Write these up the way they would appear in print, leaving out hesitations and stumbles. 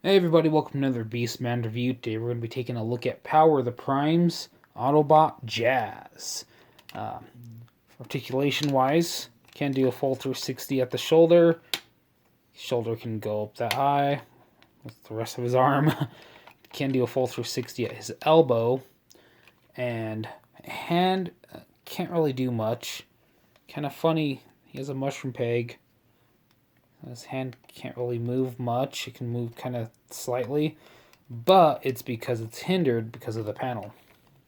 Hey everybody, welcome to another Beastman review. Today we're going to be taking a look at Power of the Primes, Autobot, Jazz. Articulation wise, can do a full 360 at the shoulder. Shoulder can go up that high with the rest of his arm. Can do a full 360 at his elbow. And hand can't really do much. Kind of funny, he has a mushroom peg. His hand can't really move much. It can move kind of slightly, but it's because it's hindered because of the panel.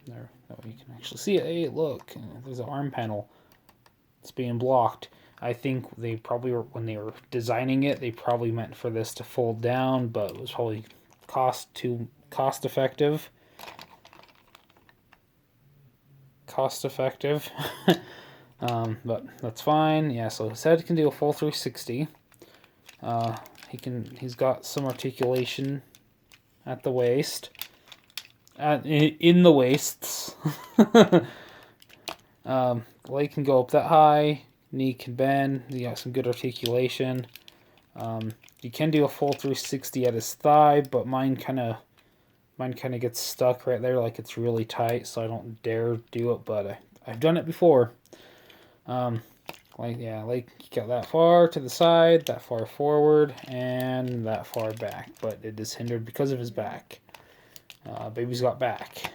There, you can actually see it. Hey, look, there's an arm panel. It's being blocked. I think they probably were, when they were designing it, they probably meant for this to fold down, but it was probably cost effective. But that's fine. Yeah, so his head can do a full 360. He's got some articulation at the waist, in the waists. Leg can go up that high, knee can bend. You got some good articulation. You can do a full 360 at his thigh, but mine kind of gets stuck right there, like it's really tight, so I don't dare do it. But I've done it before. Like you got that far to the side, that far forward, and that far back, but it is hindered because of his back. Baby's got back.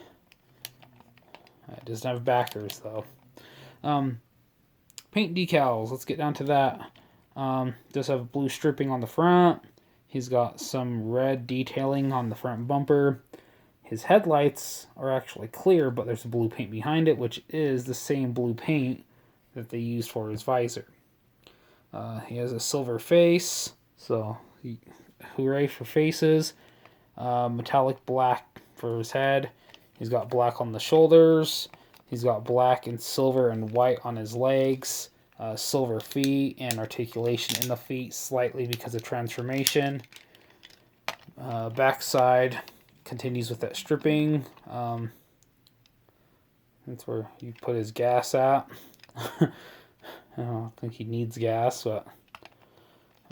It doesn't have backers though. Paint decals. Let's get down to that. Does have blue stripping on the front. He's got some red detailing on the front bumper. His headlights are actually clear, but there's blue paint behind it, which is the same blue paint that they used for his visor. He has a silver face, so hooray for faces. Metallic black for his head. He's got black on the shoulders. He's got black and silver and white on his legs. Silver feet and articulation in the feet slightly because of transformation. Backside continues with that stripping. That's where you put his gas at. I don't think he needs gas, but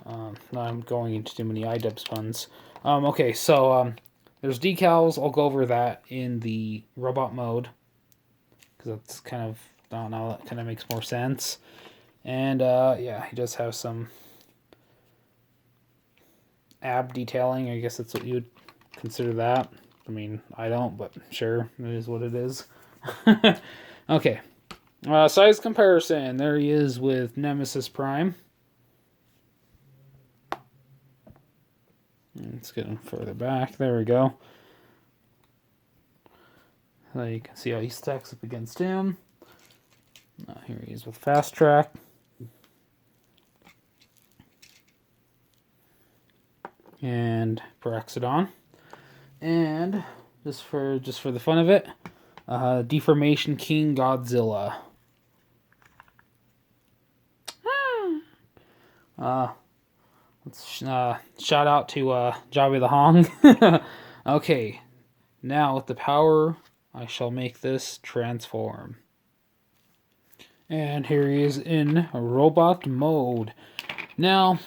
no, I'm going into too many iDubbbz puns. Okay, so there's decals. I'll go over that in the robot mode because that's kind of, I don't know, that kind of makes more sense. And yeah, he does have some ab detailing. I guess that's what you would consider that. I mean, I don't, but sure, it is what it is. Okay. Size comparison. There he is with Nemesis Prime. Let's get him further back. There we go. So you can see how he stacks up against him. Here he is with Fast Track. And Paraxodon. And just for the fun of it, Deformation King Godzilla. Let's shout out to Jabba the Hong. Okay, now with the power, I shall make this transform. And here he is in robot mode. Now,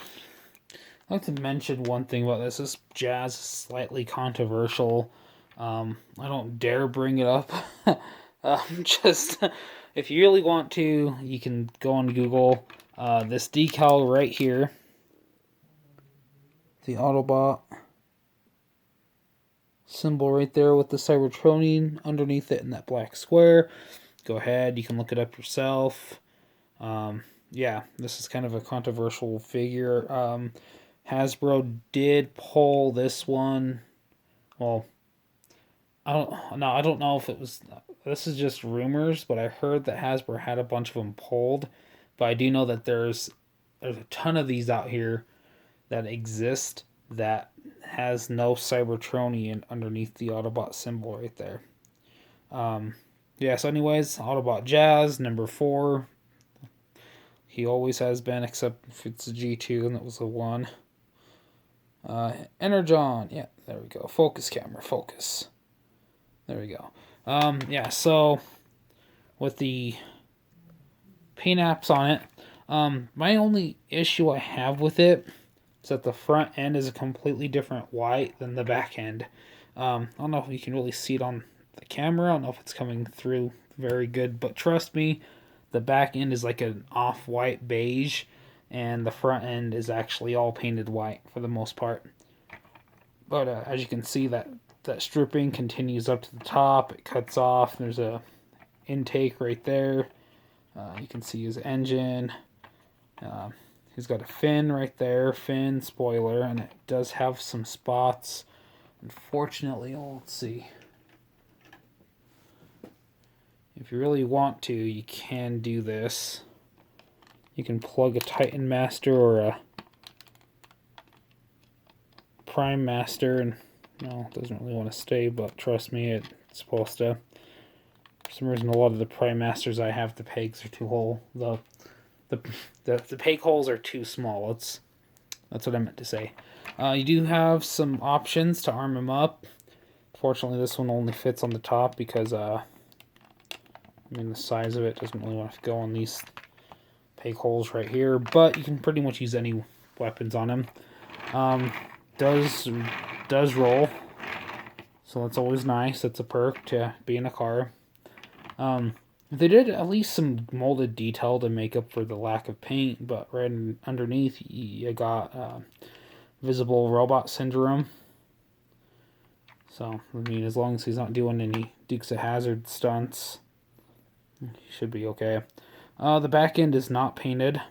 I'd like to mention one thing about this. This Jazz is slightly controversial. I don't dare bring it up. Just, if you really want to, you can go on Google. This decal right here, the Autobot symbol right there with the Cybertronian underneath it in that black square. Go ahead, you can look it up yourself. Yeah, this is kind of a controversial figure. Hasbro did pull this one. Well, I don't know if it was. This is just rumors, but I heard that Hasbro had a bunch of them pulled. But I do know that there's a ton of these out here that exist that has no Cybertronian underneath the Autobot symbol right there. Yeah, so anyways, Autobot Jazz, number 4. He always has been, except if it's a G2, and that was a 1. Energon, yeah, there we go. Focus camera, focus. There we go. Yeah, so with the paint apps on it, my only issue I have with it, is that the front end is a completely different white than the back end. I don't know if you can really see it on the camera. I don't know if it's coming through very good, but trust me, the back end is like an off-white beige, and the front end is actually all painted white for the most part. But as you can see, that stripping continues up to the top. It cuts off. There's a intake right there. You can see his engine. He's got a fin right there, fin, spoiler, and it does have some spots. Unfortunately, let's see. If you really want to, you can do this. You can plug a Titan Master or a Prime Master, and no, it doesn't really want to stay, but trust me, it's supposed to. For some reason, a lot of the Prime Masters I have, the pegs are too whole. The peg holes are too small. That's what I meant to say. You do have some options to arm him up. Fortunately, this one only fits on the top because I mean, the size of it doesn't really want to go on these peg holes right here, but you can pretty much use any weapons on him. Does roll, so that's always nice. That's a perk to be in a car. They did at least some molded detail to make up for the lack of paint, but right underneath you got visible robot syndrome. So, I mean, as long as he's not doing any Dukes of Hazzard stunts, he should be okay. The back end is not painted.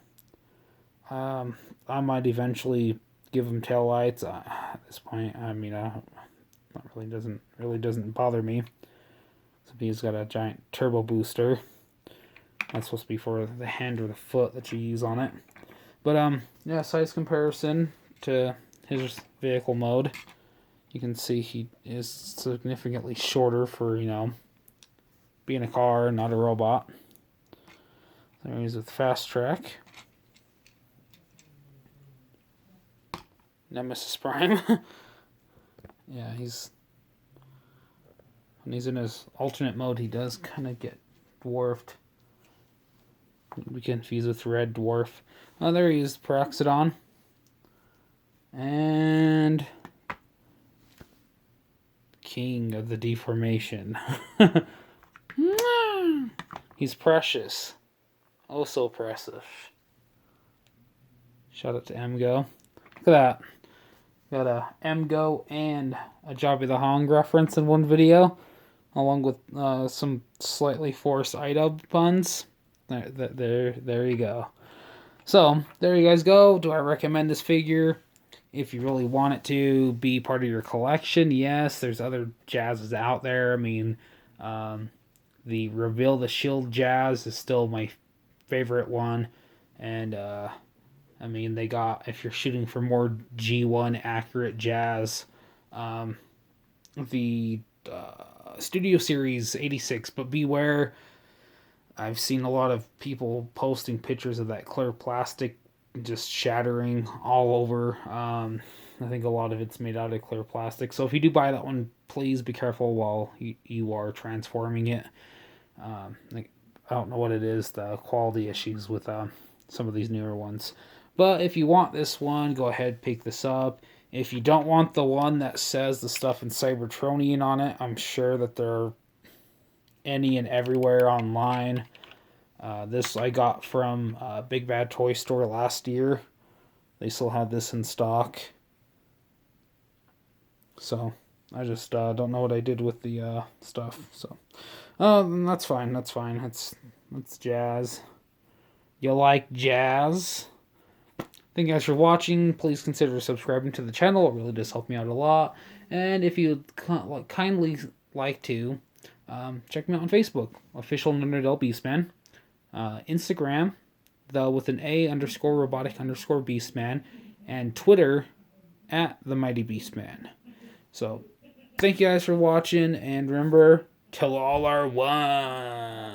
I might eventually give him taillights. At this point, I mean, really doesn't bother me. So he's got a giant turbo booster. That's supposed to be for the hand or the foot that you use on it. But yeah, size comparison to his vehicle mode. You can see he is significantly shorter for, you know, being a car, not a robot. There he is with Fast Track. Nemesis Prime. Yeah, when he's in his alternate mode, he does kind of get dwarfed. We confuse with Red Dwarf. Oh, there he is, Peroxidon. And King of the Deformation. He's precious. Oh, so precious. Shout out to MGO. Look at that. Got a MGO and a Jobby the Hong reference in one video, along with some slightly forced iDub puns. There you go. So, there you guys go. Do I recommend this figure? If you really want it to be part of your collection, yes. There's other Jazzes out there. I mean, the Reveal the Shield Jazz is still my favorite one. And, I mean, they got, if you're shooting for more G1 accurate Jazz, the Studio Series 86, but beware, I've seen a lot of people posting pictures of that clear plastic just shattering all over. I think a lot of it's made out of clear plastic, so if you do buy that one, please be careful while you are transforming it. Like, I don't know what it is, the quality issues with some of these newer ones. But if you want this one, go ahead, pick this up. If you don't want the one that says the stuff in Cybertronian on it, I'm sure that there are any and everywhere online. This I got from Big Bad Toy Store last year. They still had this in stock. So, I just don't know what I did with the stuff. So, that's fine, that's fine. That's Jazz. You like Jazz? Thank you guys for watching. Please consider subscribing to the channel. It really does help me out a lot. And if you'd kindly like to, check me out on Facebook, official Nerdell Beastman. Instagram, with an A_robotic_Beastman. And Twitter, @TheMightyBeastman. So, thank you guys for watching. And remember, till all are one.